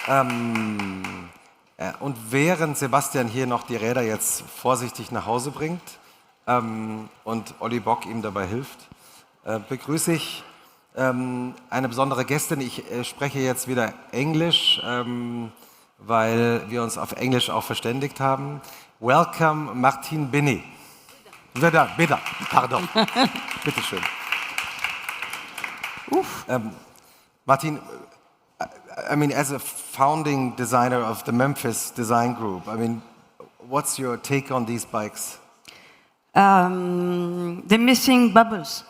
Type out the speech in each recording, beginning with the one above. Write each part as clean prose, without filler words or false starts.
Und während Sebastian hier noch die Räder jetzt vorsichtig nach Hause bringt und Olli Bock ihm dabei hilft, begrüße ich eine besondere Gästin. Ich spreche jetzt wieder Englisch, weil wir uns auf Englisch auch verständigt haben. Welcome, Martine Bedin. Bitte, pardon. Bitte schön. Martine, I mean, as a founding designer of the Memphis design group, I mean, what's your take on these bikes? They're missing bubbles.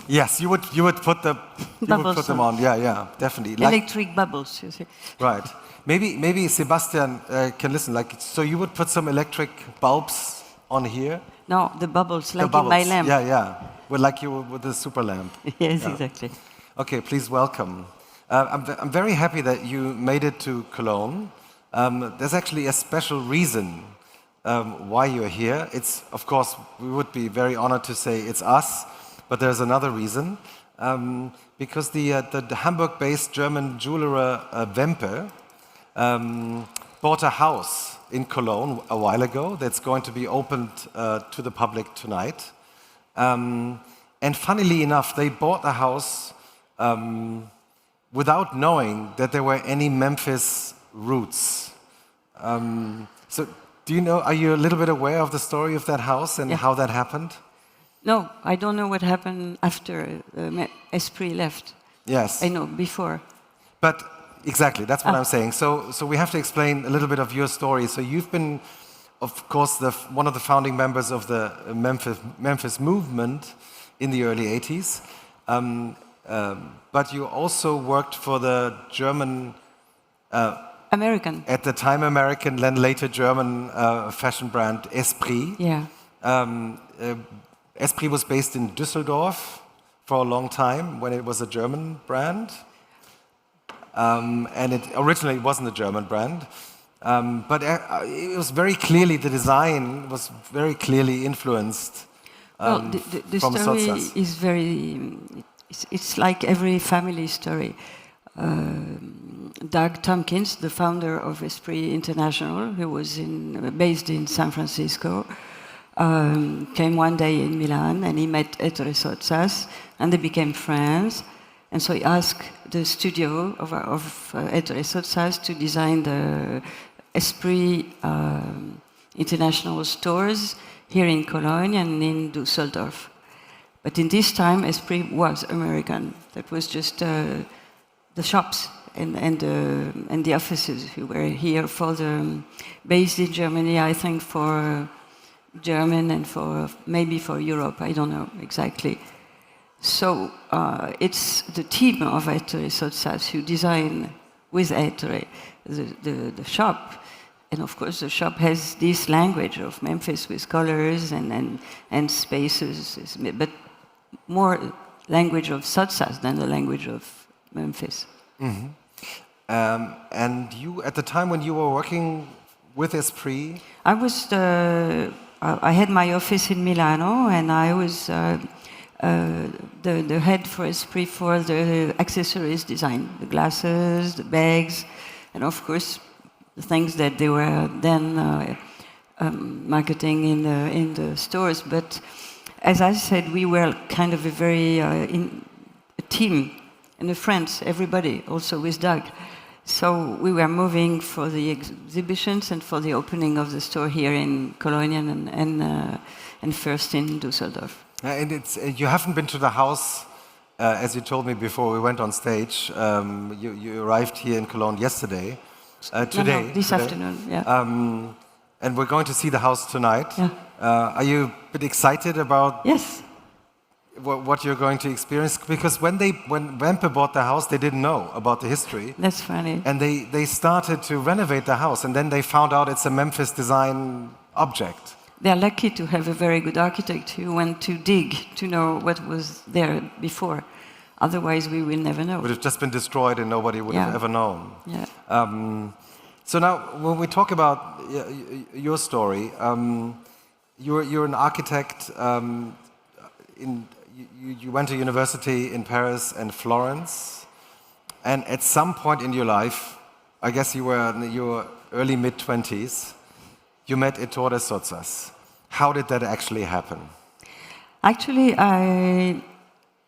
Yes, you would put them on. Yeah, definitely. Electric bubbles, you see. Right. Maybe Sebastian can listen. Like, so you would put some electric bulbs on here? No, the bubbles, like the bubbles. In my lamp. Yeah. Like you with the super lamp. Yes, yeah. Exactly. Okay, please welcome. I'm very happy that you made it to Cologne. There's actually a special reason why you're here. It's, of course, we would be very honored to say it's us, but there's another reason. Because the Hamburg-based German jeweler Wempe bought a house in Cologne a while ago that's going to be opened to the public tonight. And funnily enough, they bought the house without knowing that there were any Memphis roots. So do you know, are you a little bit aware of the story of that house and how that happened? No, I don't know what happened after Esprit left. Yes. I know, before. But exactly, that's what I'm saying. So we have to explain a little bit of your story. So you've been, of course, one of the founding members of the Memphis movement in the early 80s. But you also worked for the German... American. At the time American, then later German fashion brand Esprit. Yeah. Esprit was based in Düsseldorf for a long time when it was a German brand. And it originally wasn't a German brand. But it was very clearly, the design was very clearly influenced the from story Sotsas. is very... It's like every family story. Doug Tompkins, the founder of Esprit International, who was based in San Francisco, came one day in Milan and he met Ettore Sotsas and they became friends. And so he asked the studio of Ettore Sotsas to design the Esprit International stores here in Cologne and in Düsseldorf. But in this time, Esprit was American. That was just the shops and the offices who were here based in Germany, I think, for German and maybe for Europe. I don't know exactly. So it's the team of Ettore Sotsas who design with Ettore the shop. And of course, the shop has this language of Memphis with colors and spaces, but more language of Sotsas than the language of Memphis. Mm-hmm. And you, at the time when you were working with Esprit? I was I had my office in Milano, and I was the head for Esprit for the accessories design, the glasses, the bags, and of course the things that they were then marketing in the stores. But as I said, we were kind of a very a team and the friends, everybody, also with Doug. So we were moving for the exhibitions and for the opening of the store here in Cologne and first in Düsseldorf. And you haven't been to the house, as you told me before we went on stage. You arrived here in Cologne yesterday. Today. No, this afternoon, yeah. And we're going to see the house tonight. Yeah. Are you a bit excited about what you're going to experience? Because when Wempe bought the house, they didn't know about the history. That's funny. And they started to renovate the house, and then they found out it's a Memphis design object. They're lucky to have a very good architect who went to dig to know what was there before. Otherwise, we will never know. It would have just been destroyed and nobody would have ever known. Yeah. So now, when we talk about your story, you're an architect. You went to university in Paris and Florence. And at some point in your life, I guess you were in your early mid-20s. You met Ettore Sottsass. How did that actually happen? Actually, I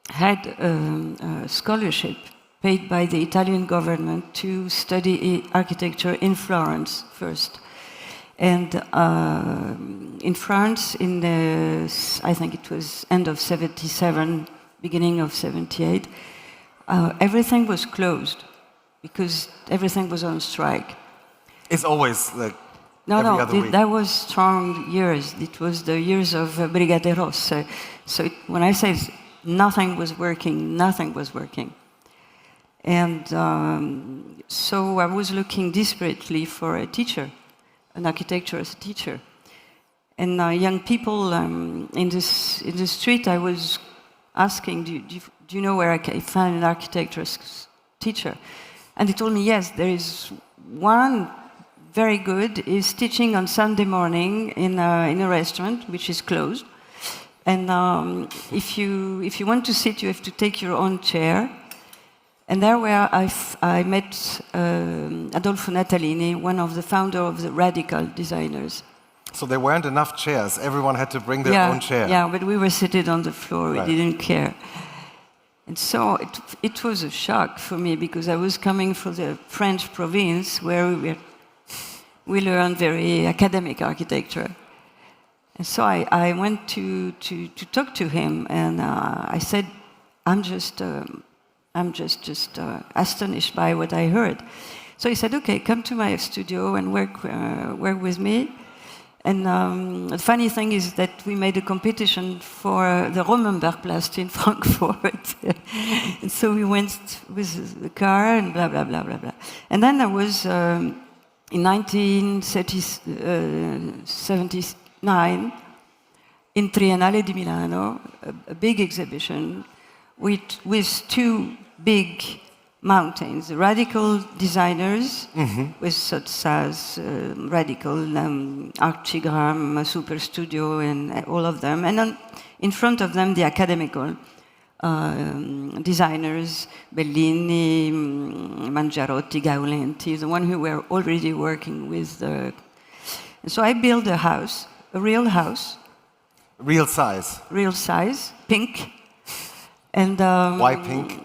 had a scholarship paid by the Italian government to study architecture in Florence first. And in France, in the, I think it was end of 77, beginning of 78, everything was closed because everything was on strike. It's always like every other week. That was strong years. It was the years of Brigate Rosse. So when I say nothing was working, nothing was working. And so I was looking desperately for a teacher, an architecture teacher. And young people in the street, I was asking, do you know where I can find an architecture teacher? And they told me, yes, there is one very good, is teaching on Sunday morning in a restaurant, which is closed. And if you want to sit, you have to take your own chair. And there where I met Adolfo Natalini, one of the founder of the Radical designers. So there weren't enough chairs. Everyone had to bring their own chair. Yeah, but we were seated on the floor. We didn't care. And so it was a shock for me because I was coming from the French province where we learned very academic architecture. And so I went to talk to him, and I said, I'm just astonished by what I heard. So he said, okay, come to my studio and work with me. And the funny thing is that we made a competition for the Romenbergplatz in Frankfurt. And so we went with the car and blah, blah, blah, blah, blah. And then there was, in 1979, in Triennale di Milano, a big exhibition with two big mountains, radical designers with Sottsass, radical Archigram, Super Studio, and all of them. And in front of them, the academical designers, Bellini, Mangiarotti, Gaulenti, the one who were already working with the... And so I built a house, a real house. Real size? Real size, pink. And why pink?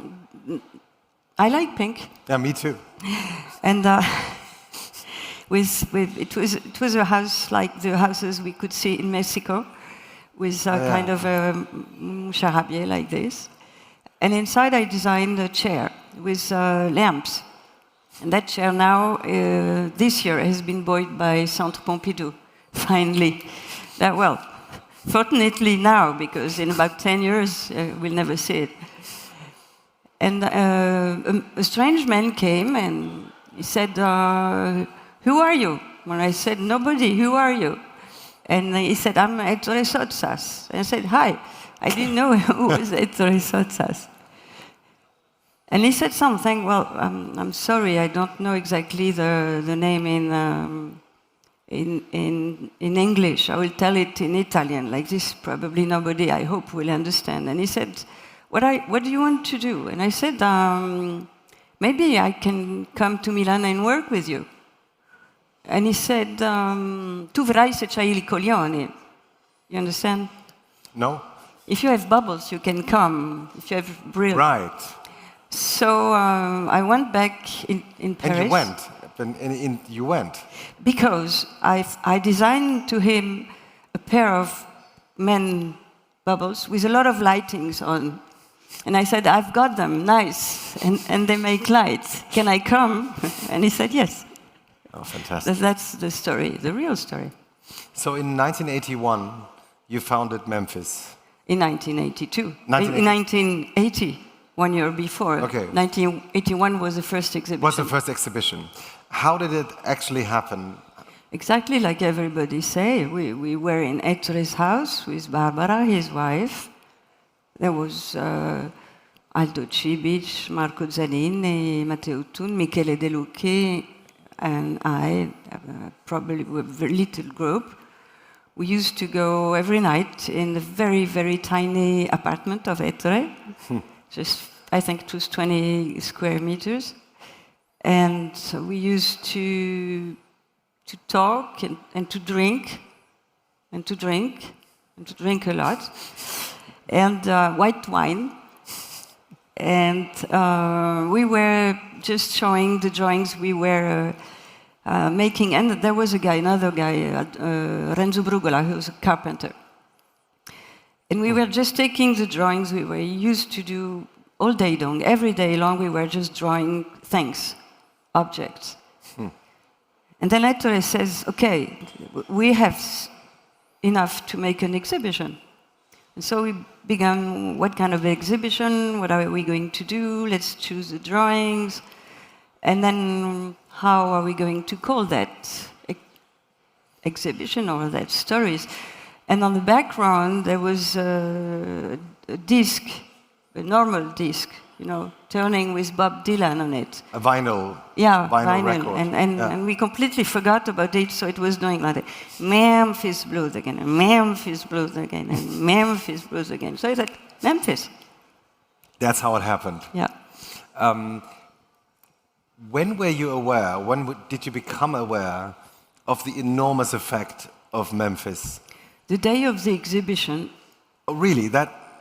I like pink. Yeah, me too. And it was a house like the houses we could see in Mexico, with kind of a charabier like this. And inside I designed a chair with lamps. And that chair now, this year, has been bought by Centre Pompidou, finally. Fortunately now, because in about 10 years, we'll never see it. And a strange man came and he said, who are you? When I said, nobody, who are you? And he said, I'm Ettore Sottsass. And I said, hi. I didn't know who was Ettore Sottsass. And he said something, well, I'm sorry, I don't know exactly the name in English. I will tell it in Italian, like this, probably nobody, I hope, will understand. And he said, what do you want to do? And I said, maybe I can come to Milan and work with you. And he said, tu verrai se c'hai I coglioni. You understand? No. If you have bubbles, you can come. If you have brill. Right. So I went back in Paris. And you went? You went? Because I designed to him a pair of men bubbles with a lot of lightings on. And I said, I've got them, nice, and they make lights. Can I come? And he said, yes. Oh, fantastic. That's the story, the real story. So in 1981, you founded Memphis. In 1982. In 1980, 1 year before. Okay. 1981 was the first exhibition. Was the first exhibition. How did it actually happen? Exactly like everybody say. We were in Ettore's house with Barbara, his wife. There was Aldo Cibic, Marco Zanini, Matteo Thun, Michele De Lucchi, and I, probably a very little group. We used to go every night in the very, very tiny apartment of Ettore. Just, I think it was 20 square meters. And so we used to talk and to drink, and to drink, and to drink a lot, and white wine. And we were just showing the drawings we were making. And there was another guy, Renzo Brugola, who was a carpenter. And we were just taking the drawings we were used to do all day long, every day long. We were just drawing things, objects. And then Ettore says, okay, we have enough to make an exhibition. And so we began, what kind of exhibition, what are we going to do, let's choose the drawings, and then how are we going to call that exhibition or that stories. And on the background there was a disc, a normal disc, you know, turning with Bob Dylan on it. A vinyl. Yeah, vinyl record. And we completely forgot about it, so it was doing like that. Memphis blues again, and Memphis blues again, and Memphis blues again. So it's like Memphis. That's how it happened. Yeah. When were you aware, did you become aware of the enormous effect of Memphis? The day of the exhibition. Oh, really?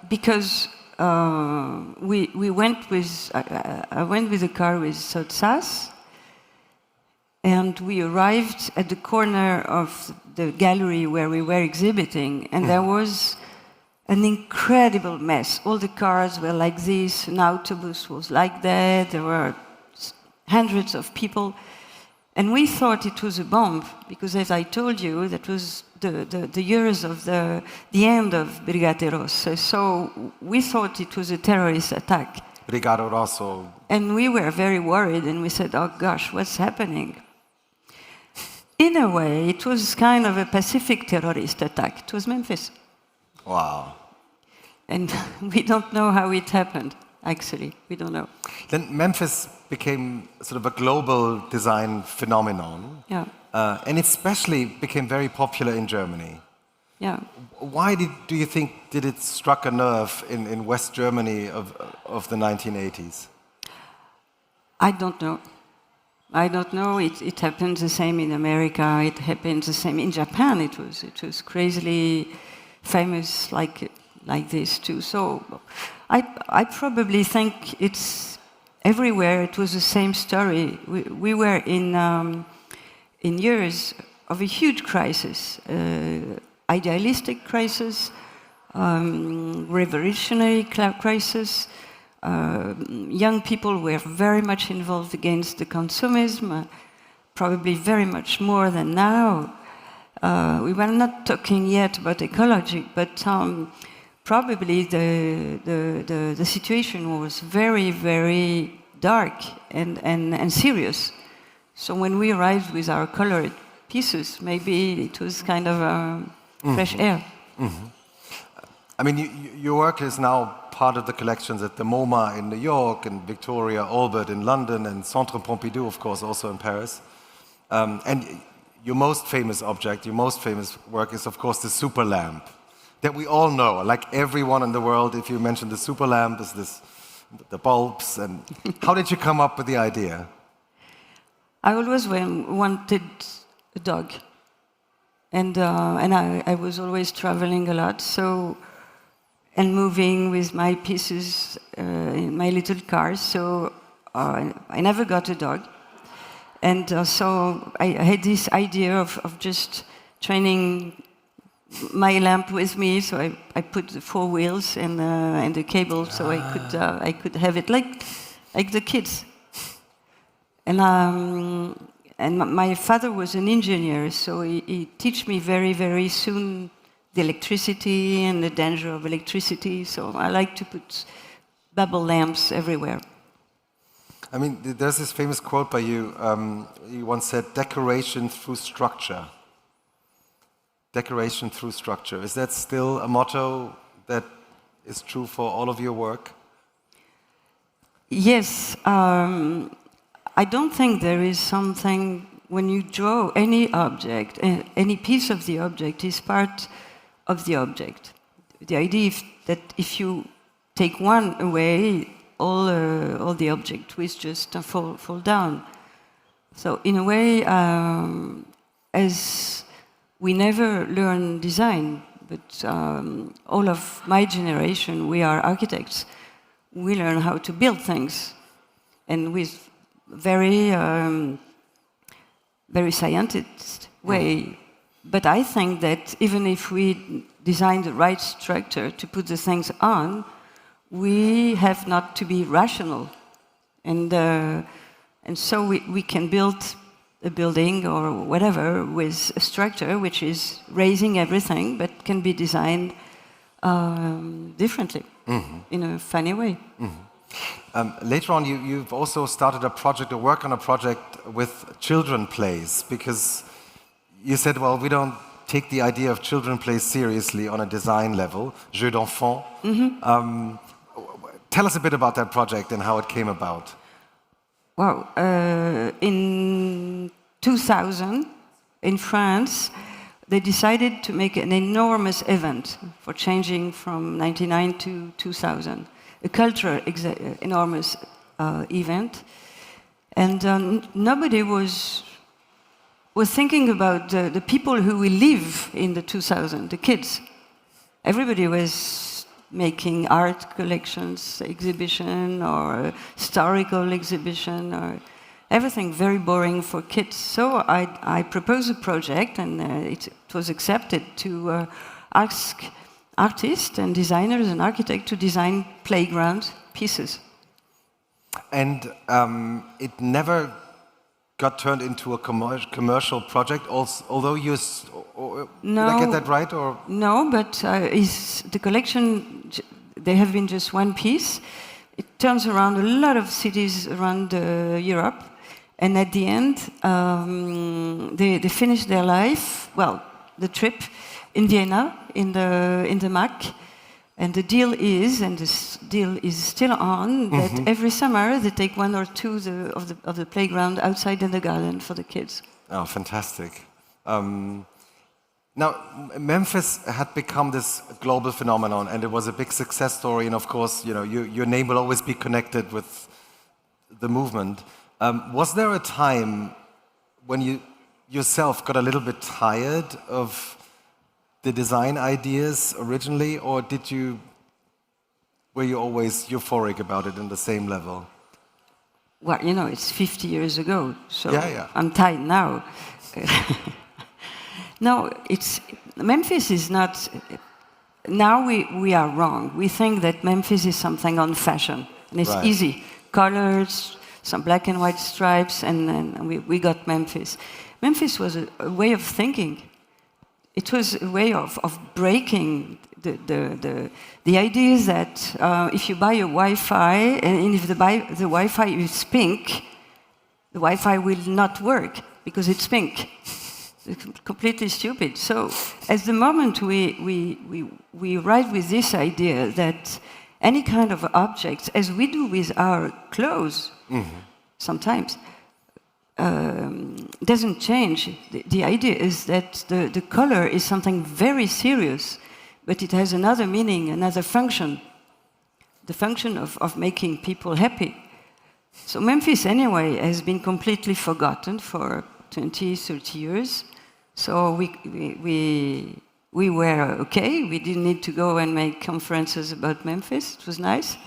Because we went with, I went with a car with Sotsas, and we arrived at the corner of the gallery where we were exhibiting, and there was an incredible mess. All the cars were like this, an autobus was like that, there were hundreds of people, and we thought it was a bomb, because as I told you, that was the years of the end of Brigate Rosse. So we thought it was a terrorist attack. Brigado Rosso. And we were very worried, and we said, oh gosh, what's happening? In a way, it was kind of a Pacific terrorist attack. It was Memphis. Wow. And we don't know how it happened, actually. We don't know. Then Memphis became sort of a global design phenomenon. Yeah. And it especially became very popular in Germany. Yeah. Why do you think did it struck a nerve in West Germany of the 1980s? I don't know. I don't know. It happened the same in America. It happened the same in Japan. It was crazily famous like this too. So I probably think it's everywhere. It was the same story. We were in years of a huge crisis, idealistic crisis, revolutionary crisis. Young people were very much involved against the consumerism, probably very much more than now. We were not talking yet about ecology, but probably the situation was very, very dark and serious. So when we arrived with our colored pieces, maybe it was kind of fresh air. Mm-hmm. I mean, your work is now part of the collections at the MoMA in New York, and Victoria Albert in London, and Centre Pompidou, of course, also in Paris. And your most famous object, your most famous work is, of course, the super lamp that we all know. Like everyone in the world, if you mention the super lamp, is the bulbs. And how did you come up with the idea? I always wanted a dog, and I was always traveling a lot, and moving with my pieces in my little cars. So I never got a dog, and so I had this idea of just training my lamp with me. So I put the 4 wheels and the cable, so I could have it like the kids. And my father was an engineer, so he taught me very, very soon the electricity and the danger of electricity. So I like to put bubble lamps everywhere. I mean, there's this famous quote by you. You once said, "Decoration through structure." Decoration through structure. Is that still a motto that is true for all of your work? Yes. I don't think there is something, when you draw any object, any piece of the object is part of the object. The idea is that if you take one away, all the object will just fall down. So in a way, as we never learn design, but all of my generation, we are architects. We learn how to build things, and with very scientist way. But I think that even if we design the right structure to put the things on, we have not to be rational. And so we can build a building or whatever with a structure which is raising everything, but can be designed differently, in a funny way. Later on, you've also started a project, or work on a project with children plays, because you said, well, we don't take the idea of children plays seriously on a design level, jeux d'enfants. Tell us a bit about that project and how it came about. Wow. In 2000, in France, they decided to make an enormous event for changing from 99 to 2000. A cultural enormous event. And nobody was thinking about the people who will live in the 2000, the kids. Everybody was making art collections, exhibition, or historical exhibition, or everything very boring for kids. So I proposed a project, and it was accepted to ask artists and designers and architects to design playground pieces. And it never got turned into a commercial project, although you... No, did I get that right? Or? No, but the collection, they have been just one piece. It turns around a lot of cities around Europe. And at the end, they finished their life, well, the trip, in Vienna, in the MAC, and the deal is, and this deal is still on, that every summer they take one or two of the playground outside in the garden for the kids. Oh, fantastic! Now, Memphis had become this global phenomenon, and it was a big success story. And of course, you know, your name will always be connected with the movement. Was there a time when you yourself got a little bit tired of the design ideas originally, or were you always euphoric about it on the same level? Well, you know, it's 50 years ago, so yeah. I'm tired now. No, Memphis is not. Now we are wrong. We think that Memphis is something on fashion, and it's easy, colors, some black and white stripes, and we got Memphis. Memphis was a way of thinking. It was a way of breaking the idea that if you buy a Wi-Fi, and if the Wi-Fi is pink, the Wi-Fi will not work because it's pink. It's completely stupid. So, at the moment we ride with this idea that any kind of objects, as we do with our clothes, sometimes, doesn't change. The idea is that the color is something very serious, but it has another meaning, another function, the function of making people happy. So Memphis, anyway, has been completely forgotten for 20, 30 years. So we were okay. We didn't need to go and make conferences about Memphis. It was nice.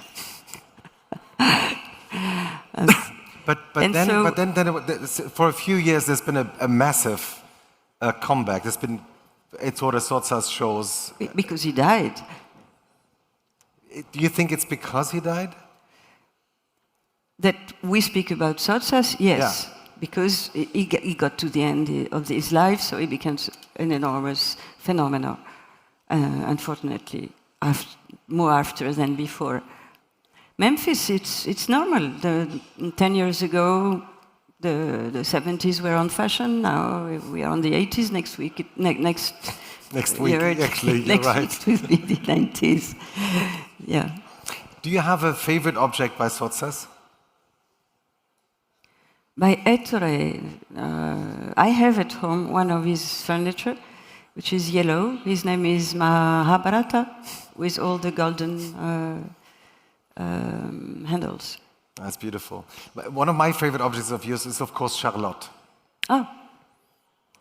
But then for a few years there's been a massive comeback. There's been Ettore Sotta's shows. Because he died. Do you think it's because he died? That we speak about Sotta's, yes. Yeah. Because he got to the end of his life, so he became an enormous phenomenon. Unfortunately, more after than before. Memphis, it's normal. 10 years ago, the 70s were on fashion. Now we are on the 80s. Next week, next week, actually, you're right. Next week will be the 90s. Yeah. Do you have a favorite object by Sotta's? By Ettore, I have at home one of his furniture, which is yellow. His name is Mahabharata, with all the golden handles. That's beautiful. One of my favorite objects of yours is, of course, Charlotte, Oh,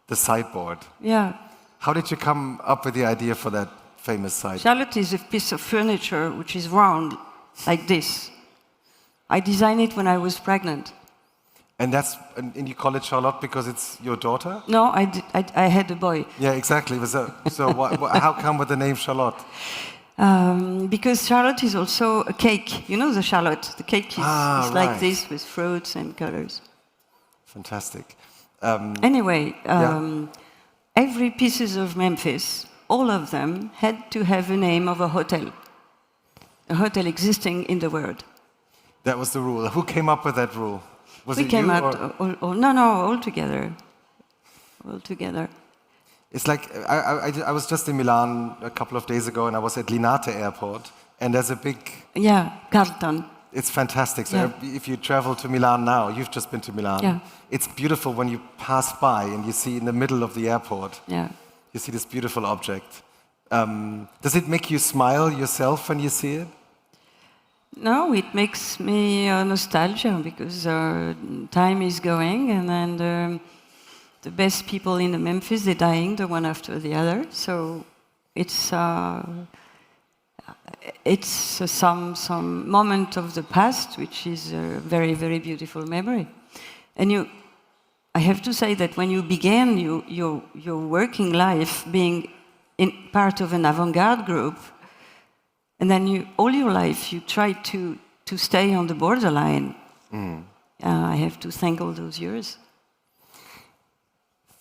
the sideboard. yeah. How did you come up with the idea for that famous sideboard? Charlotte is a piece of furniture which is round, like this. I designed it when I was pregnant. And and you call it Charlotte because it's your daughter? No, I had a boy. Yeah, exactly. So how come with the name Charlotte? Because Charlotte is also a cake. You know the Charlotte? The cake is like this with fruits and colors. Fantastic. Anyway, every pieces of Memphis, all of them had to have a name of a hotel existing in the world. That was the rule. Who came up with that rule? Was We it came you out, or- all together. All together. It's like, I was just in Milan a couple of days ago and I was at Linate airport and there's a big, Yeah, Carlton. it's fantastic. So Yeah. if you travel to Milan now, you've just been to Milan. Yeah. It's beautiful when you pass by and you see in the middle of the airport, Yeah. you see this beautiful object. Does it make you smile yourself when you see it? No, it makes me nostalgia because time is going and then the best people in the Memphis, they're dying the one after the other. So it's some moment of the past which is a very, very beautiful memory. And I have to say that when you began your working life being part of an avant-garde group, and then all your life you try to stay on the borderline. I have to thank all those years.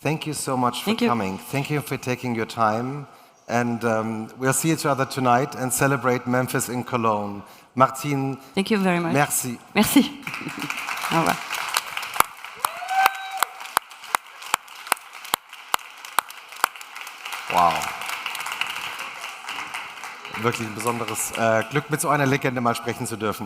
Thank you so much for coming. Thank you for taking your time. And we'll see each other tonight and celebrate Memphis in Cologne. Martine. Thank you very much. Merci. Merci. Au revoir. Wow. Wirklich ein besonderes Glück, mit so einer Legende mal sprechen zu dürfen.